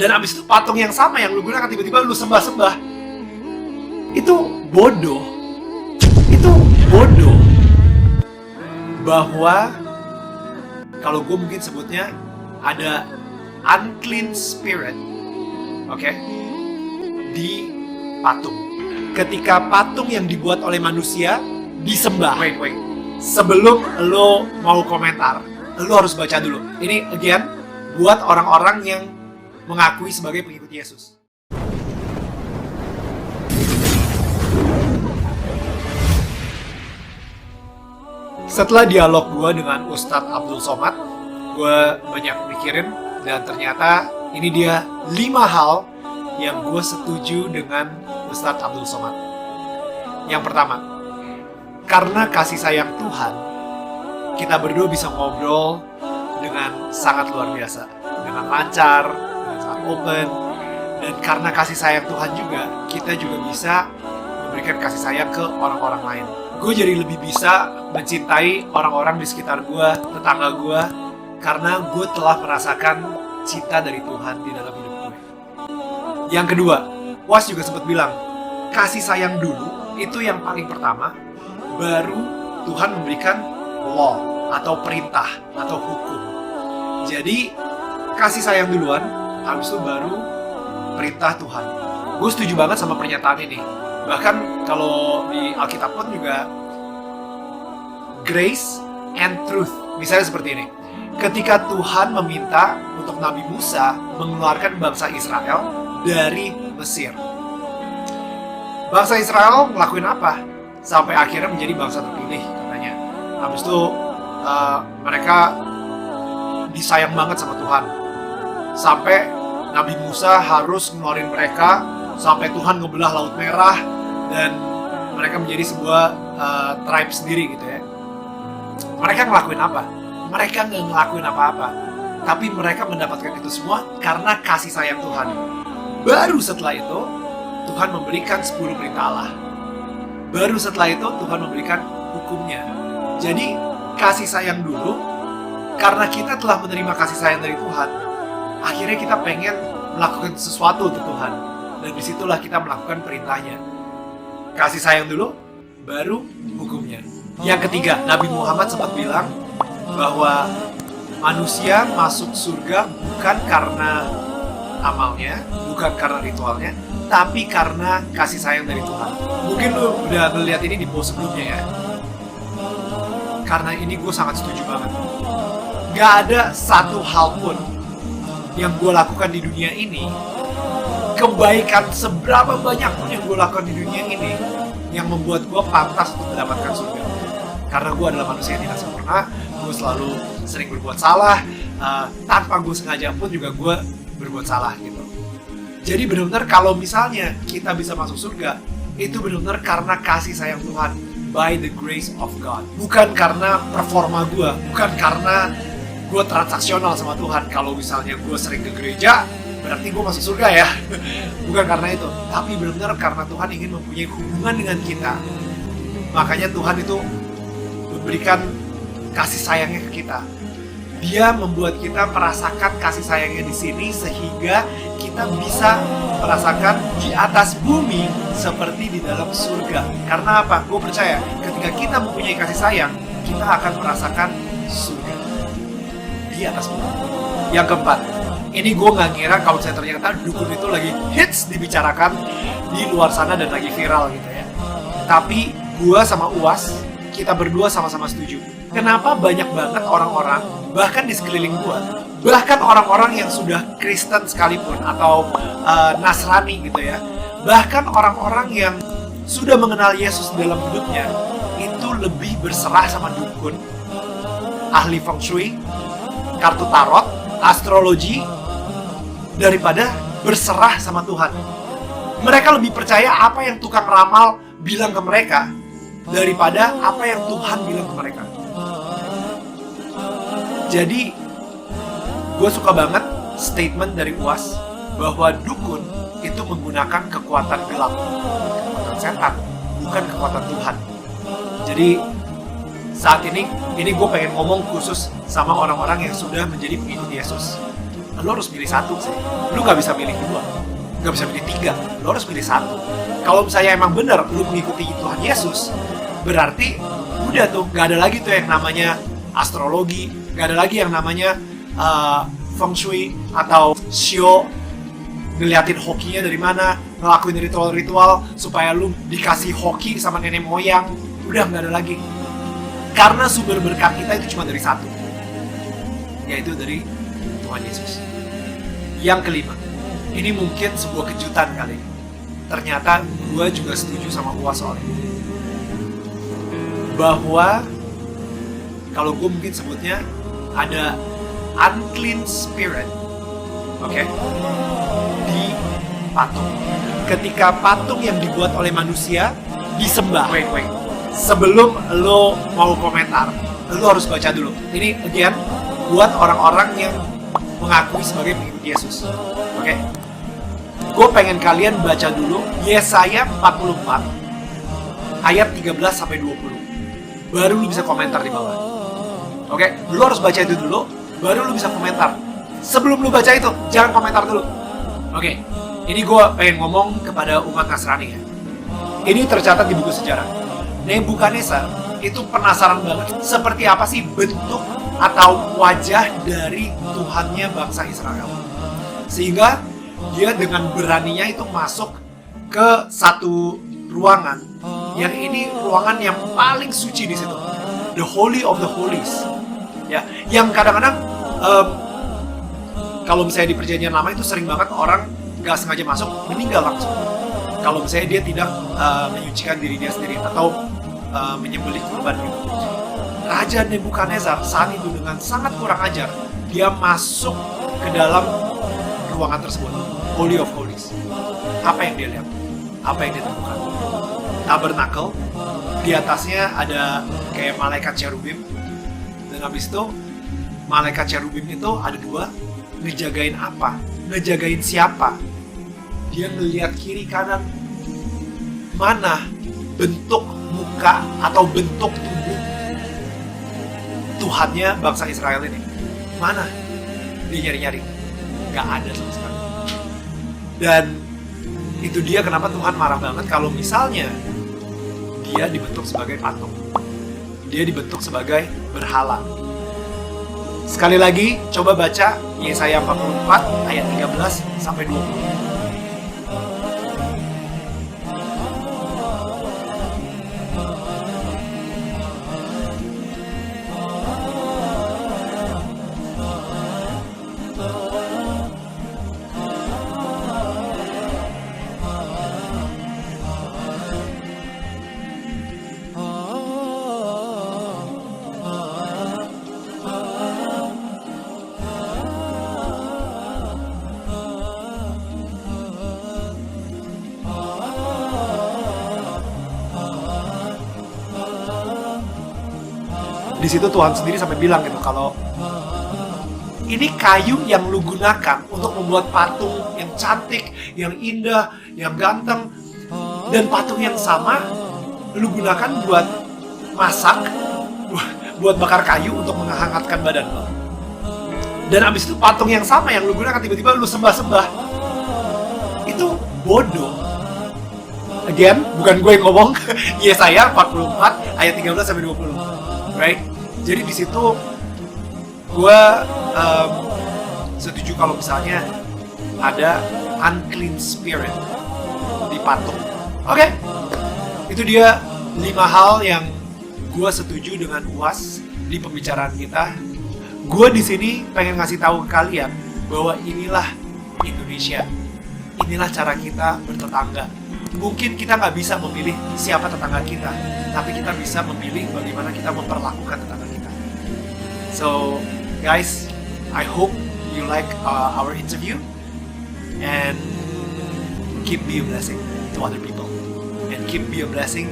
Dan abis itu patung yang sama yang lu gunakan tiba-tiba lu sembah-sembah. Itu bodoh. Itu bodoh. Bahwa kalau gue mungkin sebutnya ada unclean spirit, oke, di patung. Ketika patung yang dibuat oleh manusia disembah. Wait. Sebelum lo mau komentar, lo harus baca dulu. Ini again buat orang-orang yang mengakui sebagai pengikut Yesus. Setelah dialog gue dengan Ustadz Abdul Somad, gue banyak mikirin dan ternyata ini dia 5 hal yang gue setuju dengan Ustadz Abdul Somad. Yang pertama, karena kasih sayang Tuhan, kita berdua bisa ngobrol dengan sangat luar biasa, dengan lancar, dengan sangat open, dan karena kasih sayang Tuhan juga, kita juga bisa memberikan kasih sayang ke orang-orang lain. Gue jadi lebih bisa mencintai orang-orang di sekitar gue, tetangga gue, karena gue telah merasakan cinta dari Tuhan di dalam hidup gue. Yang kedua, Was juga sempat bilang, kasih sayang dulu itu yang paling pertama, baru Tuhan memberikan law atau perintah atau hukum. Jadi kasih sayang duluan, habis itu baru perintah Tuhan. Gue setuju banget sama pernyataan ini. Bahkan kalau di Alkitab pun juga grace and truth. Misalnya seperti ini. Ketika Tuhan meminta untuk Nabi Musa mengeluarkan bangsa Israel dari Mesir. Bangsa Israel ngelakuin apa? Sampai akhirnya menjadi bangsa terpilih katanya. Habis itu mereka disayang banget sama Tuhan. Sampai Nabi Musa harus ngeluarin mereka sampai Tuhan ngebelah Laut Merah dan mereka menjadi sebuah tribe sendiri gitu ya. Mereka ngelakuin apa? Mereka nggak ngelakuin apa-apa, tapi mereka mendapatkan itu semua karena kasih sayang Tuhan. Baru setelah itu Tuhan memberikan 10 perintah Allah. Baru setelah itu Tuhan memberikan hukumnya. Jadi kasih sayang dulu, karena kita telah menerima kasih sayang dari Tuhan, akhirnya kita pengen melakukan sesuatu untuk Tuhan. Dan disitulah kita melakukan perintahnya. Kasih sayang dulu, baru hukumnya. Yang ketiga, Nabi Muhammad sempat bilang bahwa manusia masuk surga bukan karena amalnya, bukan karena ritualnya, tapi karena kasih sayang dari Tuhan. Mungkin lu udah ngeliat ini di post sebelumnya ya. Karena ini gue sangat setuju banget. Gak ada satu hal pun yang gue lakukan di dunia ini, kebaikan seberapa banyak pun yang gue lakukan di dunia ini, yang membuat gue pantas untuk mendapatkan surga. Karena gue adalah manusia yang tidak sempurna, gue selalu sering berbuat salah, tanpa gue sengaja pun juga gue berbuat salah gitu. Jadi benar-benar kalau misalnya kita bisa masuk surga, itu benar-benar karena kasih sayang Tuhan, by the grace of God. Bukan karena performa gue, bukan karena gue transaksional sama Tuhan. Kalau misalnya gue sering ke gereja, berarti gue masuk surga ya. Bukan karena itu, tapi benar-benar karena Tuhan ingin mempunyai hubungan dengan kita. Makanya Tuhan itu memberikan kasih sayangnya ke kita. Dia membuat kita merasakan kasih sayangnya di sini sehingga kita bisa merasakan di atas bumi seperti di dalam surga. Karena apa? Gue percaya ketika kita mempunyai kasih sayang, kita akan merasakan surga di atas bumi. Yang keempat, ini gue gak ngira kalau saya ternyata dukun itu lagi hits dibicarakan di luar sana dan lagi viral gitu ya. Tapi gue sama Uwas, kita berdua sama-sama setuju. Kenapa banyak banget orang-orang, bahkan di sekeliling gue, bahkan orang-orang yang sudah Kristen sekalipun atau Nasrani gitu ya, bahkan orang-orang yang sudah mengenal Yesus dalam hidupnya, itu lebih berserah sama dukun, ahli feng shui, kartu tarot, astrologi, daripada berserah sama Tuhan. Mereka lebih percaya apa yang tukang ramal bilang ke mereka daripada apa yang Tuhan bilang ke mereka. Jadi gue suka banget statement dari Uwas bahwa dukun itu menggunakan kekuatan gelap, kekuatan setan, bukan kekuatan Tuhan. Jadi saat ini gue pengen ngomong khusus sama orang-orang yang sudah menjadi pengikut Yesus. lo harus pilih satu sih. Lo gak bisa pilih dua, gak bisa pilih tiga, lo harus pilih satu. Kalau misalnya emang bener lo mengikuti Tuhan Yesus, berarti udah tuh gak ada lagi tuh yang namanya astrologi, gak ada lagi yang namanya feng shui atau show, ngeliatin hokinya dari mana, ngelakuin ritual-ritual supaya lu dikasih hoki sama nenek moyang. Udah gak ada lagi. Karena sumber berkat kita itu cuma dari satu, yaitu dari Tuhan Yesus. Yang kelima, ini mungkin sebuah kejutan kali. Ternyata gue juga setuju sama UAS soal ini. Bahwa kalau gue mungkin sebutnya ada unclean spirit, oke, di patung. Ketika patung yang dibuat oleh manusia disembah. Wait. Sebelum lo mau komentar, lo harus baca dulu. Ini again buat orang-orang yang mengakui sebagai pengikut Yesus. Oke? Gue pengen kalian baca dulu Yesaya 44 ayat 13 sampai 20. Baru lo bisa komentar di bawah. Oke? Lo harus baca itu dulu, baru lo bisa komentar. Sebelum lo baca itu, jangan komentar dulu. Oke? Ini gue pengen ngomong kepada umat Nasrani ya. Ini tercatat di buku sejarah. Nebukadnezar itu penasaran banget seperti apa sih bentuk atau wajah dari Tuhannya bangsa Israel. Sehingga dia dengan beraninya itu masuk ke satu ruangan yang ini ruangan yang paling suci di situ. The Holy of the Holies. Ya, yang kadang-kadang kalau misalnya di perjanjian lama itu sering banget orang gak sengaja masuk meninggal langsung. Kalau misalnya dia tidak menyucikan diri dia sendiri atau menyembelih kurban gitu. Raja Nebukadnezar saat itu dengan sangat kurang ajar, dia masuk ke dalam ruangan tersebut, Holy of Holies. Apa yang dia lihat? Apa yang dia temukan? Tabernakel, di atasnya ada kayak malaikat cherubim, dan habis itu malaikat cherubim itu ada dua, ngejagain apa? Ngejagain siapa? Dia ngelihat kiri kanan, mana bentuk muka atau bentuk tubuh Tuhannya bangsa Israel ini. Mana? Dia nyari-nyari, gak ada sama sekali. Dan itu dia kenapa Tuhan marah banget kalau misalnya dia dibentuk sebagai patung, dia dibentuk sebagai berhala. Sekali lagi, coba baca Yesaya 44 ayat 13 sampai 20. Di situ Tuhan sendiri sampai bilang gitu, kalau ini kayu yang lu gunakan untuk membuat patung yang cantik, yang indah, yang ganteng, dan patung yang sama lu gunakan buat masak, buat bakar kayu untuk menghangatkan badan lu. Dan abis itu patung yang sama yang lu gunakan tiba-tiba lu sembah-sembah. Itu bodoh. Again, bukan gue yang ngomong. Yesaya 44 ayat 13 sampai 20. Right? Jadi di situ gue setuju kalau misalnya ada unclean spirit di patung. Oke? Itu dia 5 hal yang gue setuju dengan UAS di pembicaraan kita. Gue di sini pengen ngasih tahu ke kalian bahwa inilah Indonesia. Inilah cara kita bertetangga. Mungkin kita nggak bisa memilih siapa tetangga kita, tapi kita bisa memilih bagaimana kita memperlakukan tetangga kita. So, guys, I hope you like our interview and keep be a blessing to other people and keep be a blessing